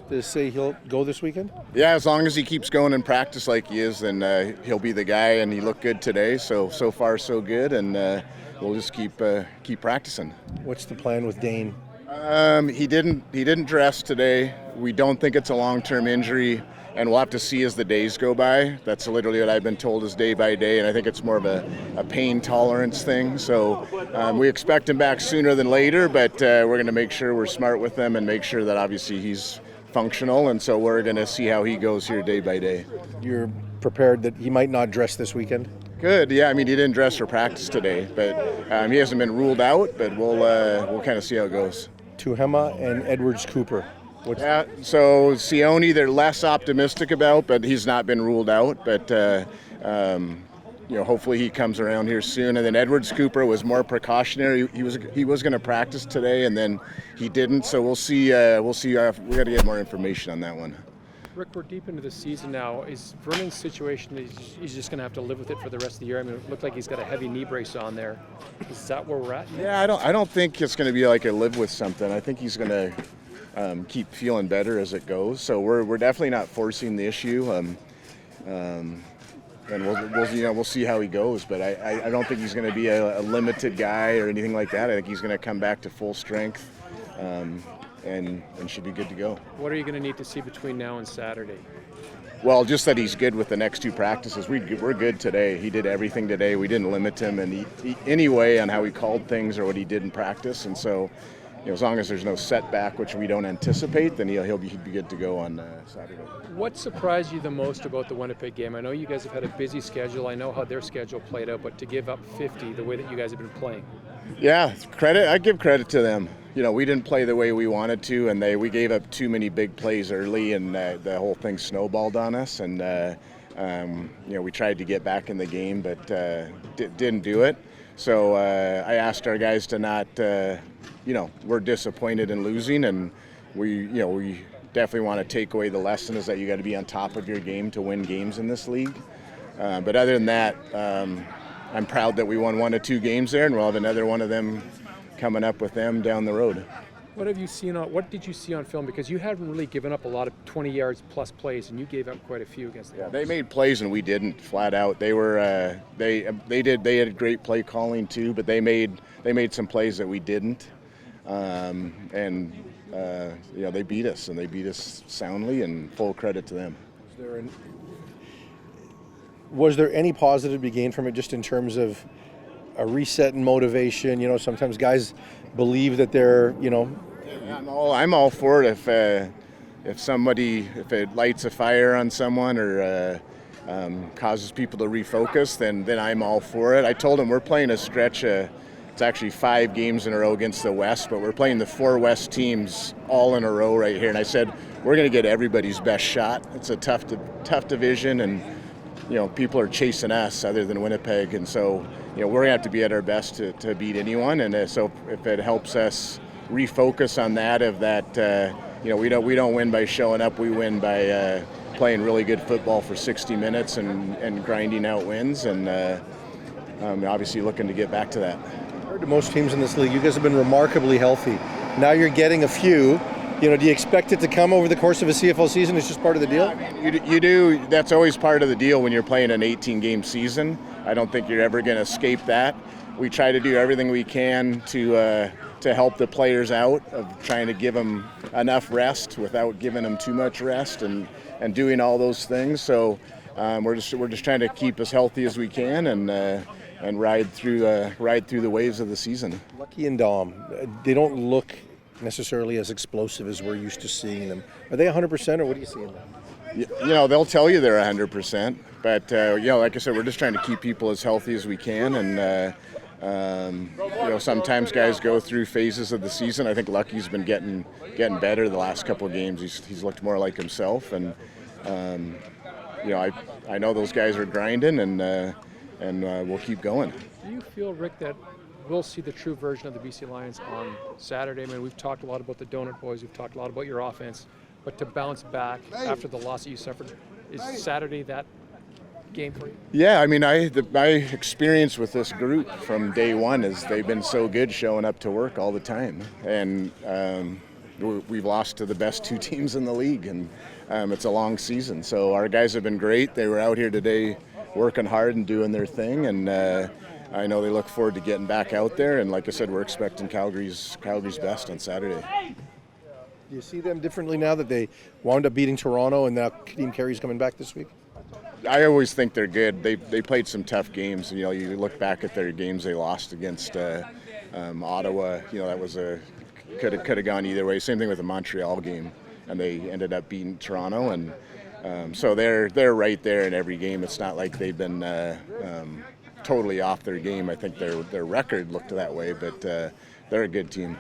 To say he'll go this weekend? Yeah, as long as he keeps going in practice like he is, then he'll be the guy. And he looked good today, so far so good. And we'll just keep practicing. What's the plan with Dane? He didn't dress today. We don't think it's a long-term injury, and we'll have to see as the days go by. That's literally what I've been told is day by day, and I think it's more of a pain tolerance thing. So we expect him back sooner than later, but we're going to make sure we're smart with him and make sure that obviously he's functional, and so we're going to see how he goes here day by day. You're prepared that he might not dress this weekend? Good, yeah. I mean, he didn't dress for practice today, but he hasn't been ruled out. But we'll kind of see how it goes. Tuhema and Edwards Cooper. Yeah, so Sione they're less optimistic about, but he's not been ruled out. But hopefully he comes around here soon. And then Edwards Cooper was more precautionary. He was going to practice today, and then he didn't. So we'll see. We got to get more information on that one. Rick, we're deep into the season now. Is Vernon's situation, he's just going to have to live with it for the rest of the year? I mean, it looked like he's got a heavy knee brace on there. Is that where we're at? Yeah, I don't think it's going to be like a live with something. I think he's going to keep feeling better as it goes. So we're definitely not forcing the issue. And we'll see how he goes. But I don't think he's going to be a limited guy or anything like that. I think he's going to come back to full strength. And should be good to go. What are you going to need to see between now and Saturday? Well, just that he's good with the next two practices. We're good today. He did everything today. We didn't limit him in any way on how he called things or what he did in practice. And so, as long as there's no setback, which we don't anticipate, then he'd be good to go on Saturday. What surprised you the most about the Winnipeg game? I know you guys have had a busy schedule. I know how their schedule played out, but to give up 50 the way that you guys have been playing. Yeah, I give credit to them. We didn't play the way we wanted to, and we gave up too many big plays early, and the whole thing snowballed on us. And we tried to get back in the game, but didn't do it. So I asked our guys to not. We're disappointed in losing, and we definitely want to take away the lesson is that you got to be on top of your game to win games in this league. But other than that, I'm proud that we won 1 of 2 games there, and we'll have another one of them coming up with them down the road. What did you see on film? Because you haven't really given up a lot of 20 yards plus plays, and you gave up quite a few against them. Yeah, they made plays and we didn't, flat out. They were they had great play calling too, but they made some plays that we didn't. They beat us, and they beat us soundly, and full credit to them. Was there any positive to be gained from it, just in terms of a reset and motivation? Sometimes guys believe that they're, I'm all for it. If it lights a fire on someone or causes people to refocus, then I'm all for it. I told them we're playing a stretch. It's actually 5 games in a row against the West, but we're playing the 4 West teams all in a row right here. And I said we're going to get everybody's best shot. It's a tough division, and people are chasing us other than Winnipeg, and so we're going to have to be at our best to beat anyone. And so if it helps us refocus on that, we don't win by showing up. We win by playing really good football for 60 minutes and grinding out wins, and obviously looking to get back to that. Compared to most teams in this league, you guys have been remarkably healthy. Now you're getting a few. Do you expect it to come over the course of a CFL season? It's just part of the deal? Yeah, I mean, you do. That's always part of the deal when you're playing an 18-game season. I don't think you're ever going to escape that. We try to do everything we can to help the players out, of trying to give them enough rest without giving them too much rest, and doing all those things. So we're just trying to keep as healthy as we can and ride through the waves of the season. Lucky and Dom, they don't look necessarily as explosive as we're used to seeing them. Are they 100%, or what do you see in them? They'll tell you they're 100%, but like I said, we're just trying to keep people as healthy as we can, and sometimes guys go through phases of the season. I think Lucky's been getting better the last couple of games. He's looked more like himself, and I know those guys are grinding, and we'll keep going. Do you feel, Rick, that we'll see the true version of the BC Lions on Saturday? I mean, we've talked a lot about the Donut Boys, we've talked a lot about your offense, but to bounce back after the loss that you suffered, is Saturday that game for you? Yeah, I mean, my experience with this group from day one is they've been so good showing up to work all the time, and we've lost to the best two teams in the league, and it's a long season. So our guys have been great. They were out here today working hard and doing their thing, and I know they look forward to getting back out there. And like I said, we're expecting Calgary's best on Saturday. Do you see them differently now that they wound up beating Toronto and now Team Carey's coming back this week? I always think they're good. They played some tough games. You know, you look back at their games they lost against Ottawa. You know, that was could have gone either way. Same thing with the Montreal game, and they ended up beating Toronto. And so they're right there in every game. It's not like they've been totally off their game. I think their record looked that way, but they're a good team.